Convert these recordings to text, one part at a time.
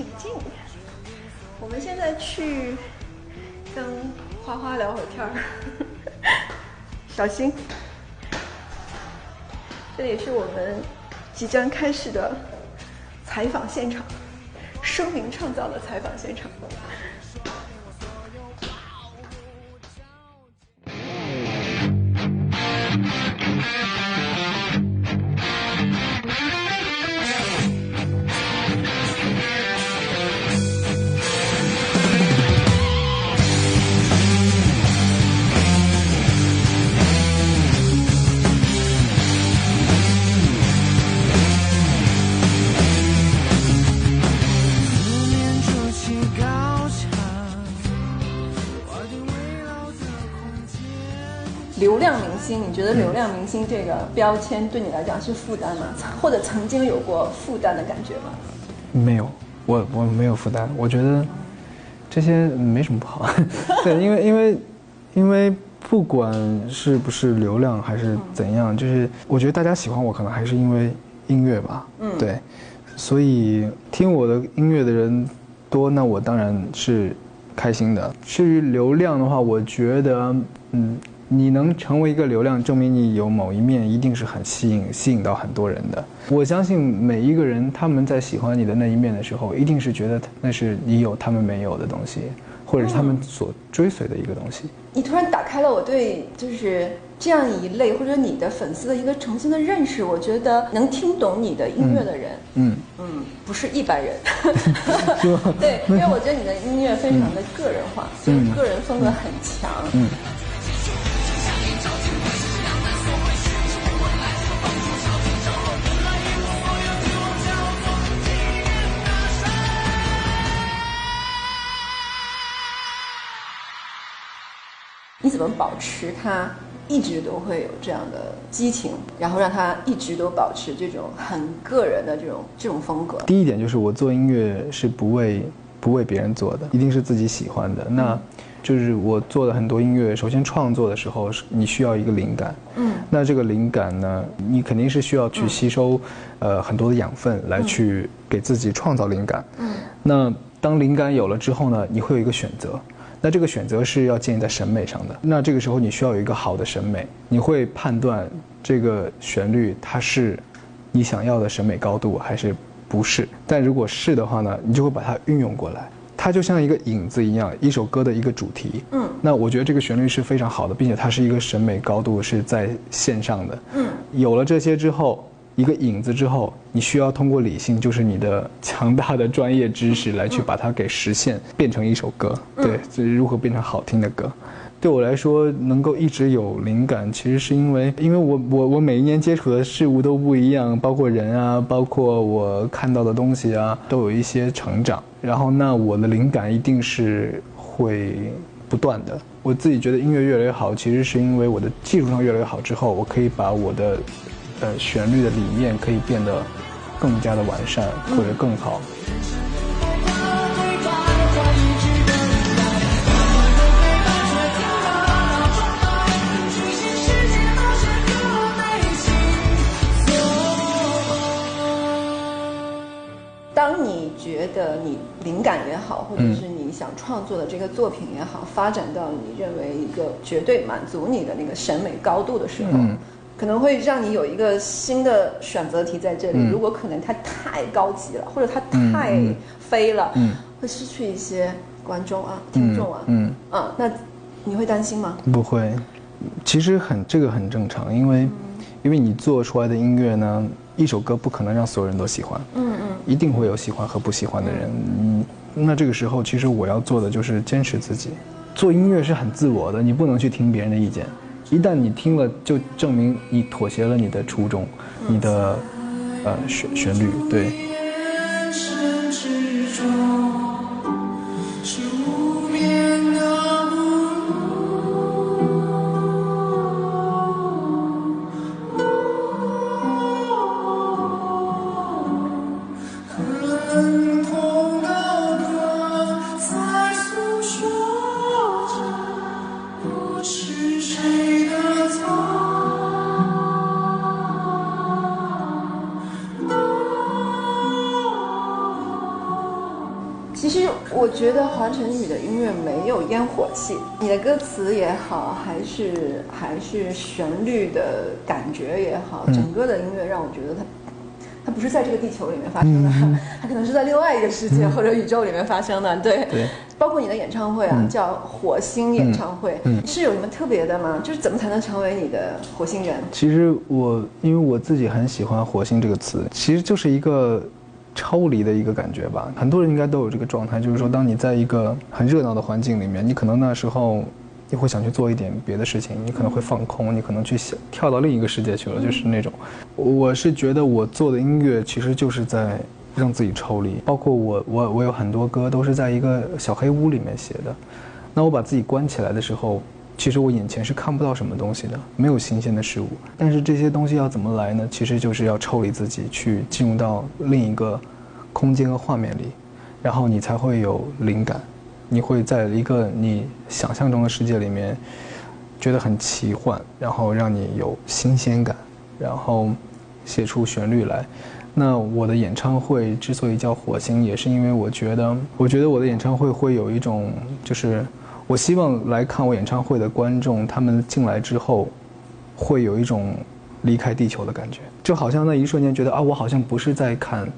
请进。我们现在去跟花花聊会儿天儿，小心。这里是我们即将开始的采访现场，声名创造的采访现场。流量明星，你觉得流量明星这个标签对你来讲是负担吗？或者曾经有过负担的感觉吗？没有，我没有负担。我觉得这些没什么不好。对，因为不管是不是流量还是怎样，就是我觉得大家喜欢我，可能还是因为音乐吧。对，所以听我的音乐的人多，那我当然是开心的。至于流量的话，我觉得，你能成为一个流量，证明你有某一面一定是很吸引到很多人的。我相信每一个人他们在喜欢你的那一面的时候，一定是觉得那是你有他们没有的东西，或者是他们所追随的一个东西。你突然打开了我对就是这样一类或者你的粉丝的一个重新的认识。我觉得能听懂你的音乐的人，不是一般人。对，因为我觉得你的音乐非常的个人化，就是个人风格很强。你怎么保持它一直都会有这样的激情，然后让它一直都保持这种很个人的这种风格？第一点就是我做音乐是不为别人做的，一定是自己喜欢的。那就是我做的很多音乐，首先创作的时候你需要一个灵感，那这个灵感呢，你肯定是需要去吸收很多的养分来去给自己创造灵感。那当灵感有了之后呢，你会有一个选择。那这个选择是要建立在审美上的，那这个时候你需要有一个好的审美，你会判断这个旋律它是你想要的审美高度还是不是。但如果是的话呢，你就会把它运用过来，它就像一个影子一样，一首歌的一个主题。那我觉得这个旋律是非常好的，并且它是一个审美高度是在线上的。有了这些之后，一个影子之后，你需要通过理性，就是你的强大的专业知识来去把它给实现，变成一首歌。对，所以如何变成好听的歌。对我来说，能够一直有灵感，其实是因为我每一年接触的事物都不一样，包括人啊，包括我看到的东西啊，都有一些成长。然后那我的灵感一定是会不断的。我自己觉得音乐越来越好，其实是因为我的技术上越来越好之后，我可以把我的旋律的理念可以变得更加的完善或者更好。当你觉得你灵感也好，或者是你想创作的这个作品也好，发展到你认为一个绝对满足你的那个审美高度的时候，可能会让你有一个新的选择题在这里。如果可能它太高级了，或者它太飞了，会失去一些观众啊、听众啊。那你会担心吗？不会，其实这个很正常，因为你做出来的音乐呢，一首歌不可能让所有人都喜欢，一定会有喜欢和不喜欢的人。那这个时候，其实我要做的就是坚持自己。做音乐是很自我的，你不能去听别人的意见。一旦你听了，就证明你妥协了你的初衷，你的旋律，对。觉得华晨宇的音乐没有烟火气，你的歌词也好，还是旋律的感觉也好，整个的音乐让我觉得它不是在这个地球里面发生的，它可能是在另外一个世界或者宇宙里面发生的。对，包括你的演唱会啊，叫火星演唱会，是有什么特别的吗？就是怎么才能成为你的火星人？其实因为我自己很喜欢火星这个词，其实就是一个抽离的一个感觉吧。很多人应该都有这个状态，就是说当你在一个很热闹的环境里面，你可能那时候你会想去做一点别的事情，你可能会放空，你可能去跳到另一个世界去了，就是那种。我是觉得我做的音乐其实就是在让自己抽离，包括我有很多歌都是在一个小黑屋里面写的。那我把自己关起来的时候，其实我眼前是看不到什么东西的，没有新鲜的事物。但是这些东西要怎么来呢？其实就是要抽离自己，去进入到另一个空间和画面里，然后你才会有灵感。你会在一个你想象中的世界里面觉得很奇幻，然后让你有新鲜感，然后写出旋律来。那我的演唱会之所以叫火星，也是因为我觉得我的演唱会会有一种，就是我希望来看我演唱会的观众，他们进来之后会有一种离开地球的感觉，就好像那一瞬间觉得啊，我好像不是在看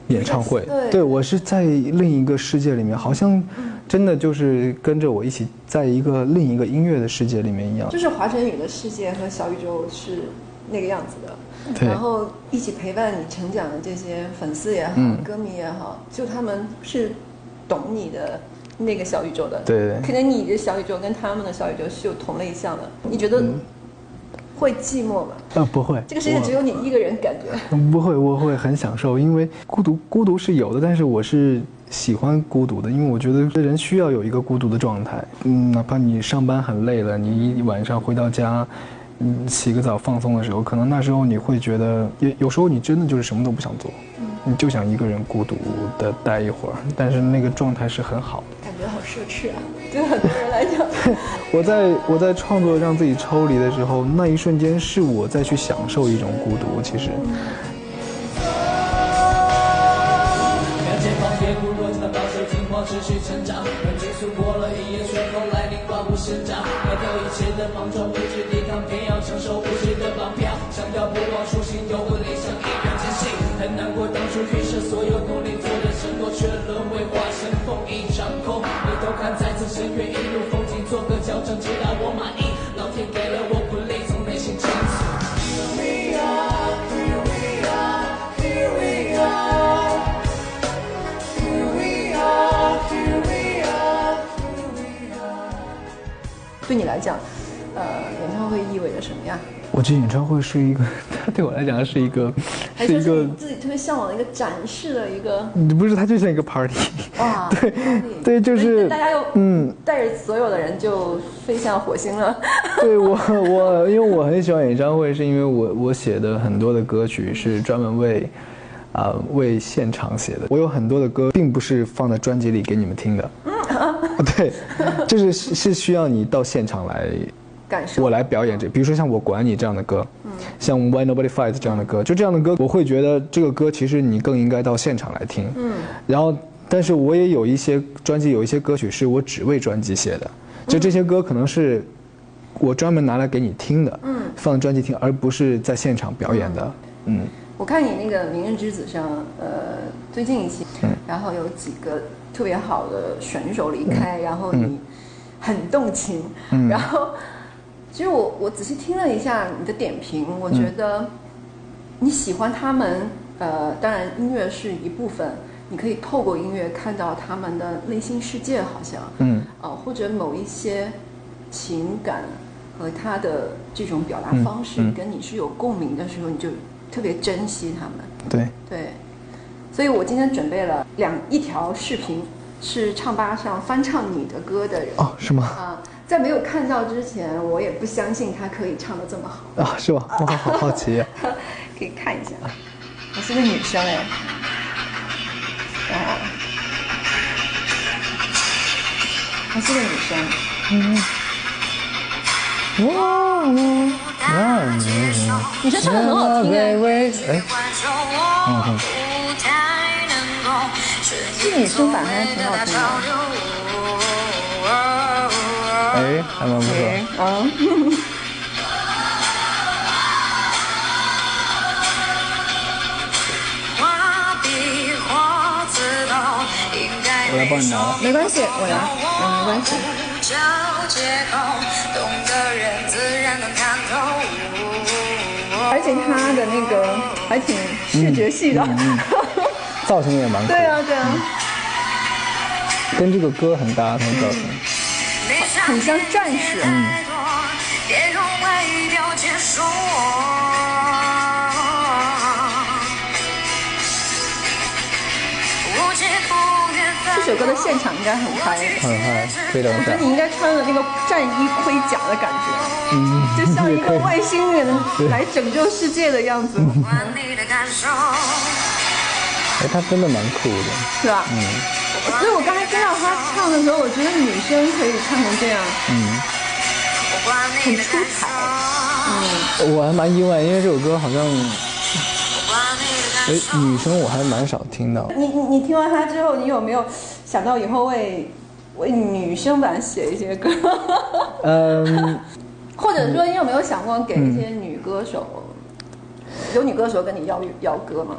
演唱会，对，我是在另一个世界里面，好像真的就是跟着我一起在另一个音乐的世界里面一样。就是华晨宇的世界和小宇宙是那个样子的，然后一起陪伴你成长的这些粉丝也好，歌迷也好，就他们是懂你的那个小宇宙的，对，可能你的小宇宙跟他们的小宇宙是有同类项的。你觉得会寂寞吗？不会，这个世界只有你一个人感觉。不会，我会很享受，因为孤独是有的，但是我是喜欢孤独的，因为我觉得人需要有一个孤独的状态。哪怕你上班很累了，你一晚上回到家，洗个澡放松的时候，可能那时候你会觉得，有时候你真的就是什么都不想做，你就想一个人孤独的待一会儿，但是那个状态是很好的。感觉好奢侈啊，对很多人来讲。我在创作让自己抽离的时候，那一瞬间是我在去享受一种孤独，其实。持续成长，人迅速过了一夜，随风来临，万物生长。面对一切的莽撞，无知抵抗，偏要承受无知的绑票。想要不忘初心，又不理想，一人前行。很难过，当初预设所有努力做的承诺，却沦为化成风一场空。回头看，再次深渊，一路风景，做个矫正，直到我满意。老天给了我鼓励，从内心倾诉。We are, here we are, here we are, here we are.对你来讲，演唱会意味着什么呀？我觉得演唱会是一个，它对我来讲是一个你自己特别向往的一个展示的一个。不是，它就像一个 party。哇，对，就是大家又带着所有的人就飞向火星了。对我，因为我很喜欢演唱会，是因为我写的很多的歌曲是专门为现场写的。我有很多的歌并不是放在专辑里给你们听的。对，是需要你到现场来感受，我来表演这。比如说像我管你这样的歌，像 Why Nobody Fights 这样的歌，就这样的歌，我会觉得这个歌其实你更应该到现场来听。然后，但是我也有一些专辑，有一些歌曲是我只为专辑写的，就这些歌可能是我专门拿来给你听的，放专辑听，而不是在现场表演的。我看你那个《明日之子》上，最近一期，然后有几个特别好的选手离开，然后你很动情，然后其实我仔细听了一下你的点评，我觉得你喜欢他们，当然音乐是一部分，你可以透过音乐看到他们的内心世界，好像，或者某一些情感和他的这种表达方式跟你是有共鸣的时候，你就特别珍惜他们。对，所以我今天准备了一条视频，是唱吧上翻唱你的歌的人。哦，是吗？在没有看到之前，我也不相信他可以唱得这么好。啊，是吧？我好好奇呀。可以看一下，我是个女生哎。我是个女生。女生唱得很好听哎。这女生版还挺好听的。哎，还蛮不错。我来帮你拿了。没关系，我拿，没关系。而且他的那个还挺视觉系的，造型也蛮酷。对啊，对啊，跟这个歌很搭，他的造型。很像战士。这首歌的现场应该很嗨，很嗨，非常嗨。我觉得你应该穿了那个战衣盔甲的感觉，就像一个外星人来拯救世界的样子。哎，他真的蛮酷的，是吧？所以我刚才听到他唱的时候，我觉得女生可以唱成这样，很出彩。我还蛮意外，因为这首歌好像。女生我还蛮少听到。你听完它之后，你有没有想到以后为女生版写一些歌？或者说你有没有想过给一些女歌手，有女歌手跟你要歌吗？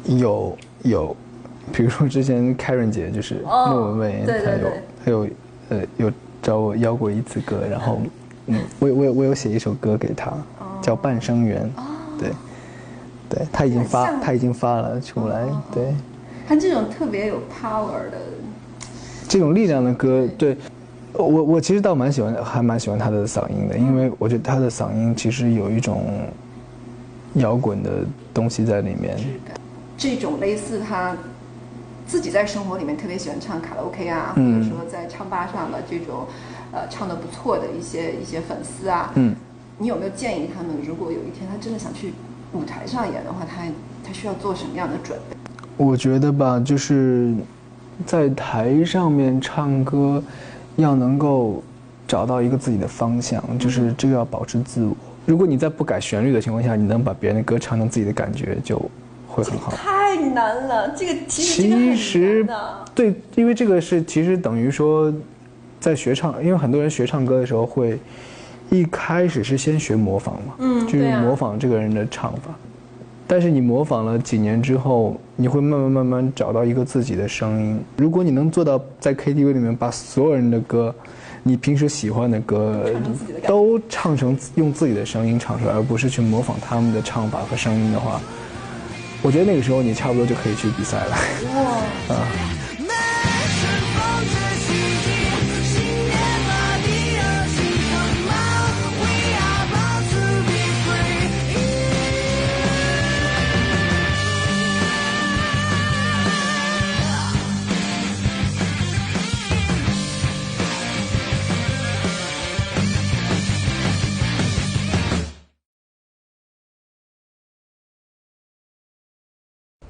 有，比如说之前 Karen 姐就是莫文蔚，她有找我要过一次歌，然后我有写一首歌给她，叫《半生缘》，对，他已经发了出来。对，他这种特别有 power 的这种力量的歌，对我其实倒还蛮喜欢他的嗓音的，因为我觉得他的嗓音其实有一种摇滚的东西在里面。这种类似他自己在生活里面特别喜欢唱卡拉 OK 啊，或者说在唱吧上的这种唱得不错的一些粉丝啊，你有没有建议他们，如果有一天他真的想去舞台上演的话，他需要做什么样的准备？我觉得吧，就是在台上面唱歌，要能够找到一个自己的方向，就是这个要保持自我。如果你在不改旋律的情况下，你能把别人的歌唱成自己的感觉，就会很好。太难了，这个其实对，因为这个是其实等于说，在学唱，因为很多人学唱歌的时候会。一开始是先学模仿嘛，就是模仿这个人的唱法，但是你模仿了几年之后，你会慢慢找到一个自己的声音。如果你能做到在 KTV 里面把所有人的歌，你平时喜欢的歌都唱成用自己的声音唱出来，而不是去模仿他们的唱法和声音的话，我觉得那个时候你差不多就可以去比赛了。哇！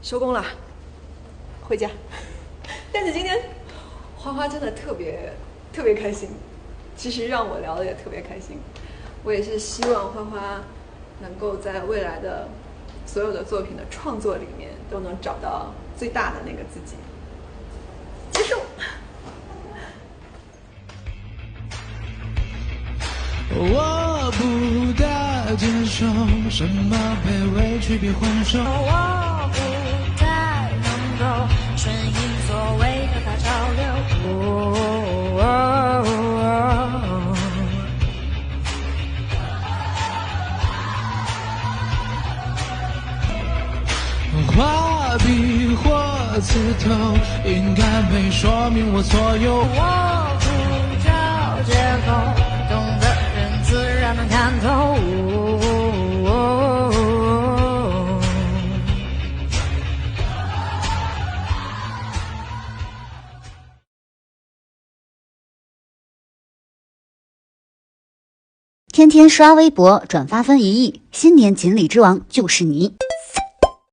收工了，回家。但是今天花花真的特别开心，其实让我聊得也特别开心。我也是希望花花能够在未来的所有的作品的创作里面都能找到最大的那个自己。结束。我不大接受什么被委屈别还手，我不太能够顺应所谓的大潮流。画笔或刺头应该没说明我所有，我不找借口，懂的人自然能看透。天天刷微博转发分1亿，新年锦鲤之王就是你。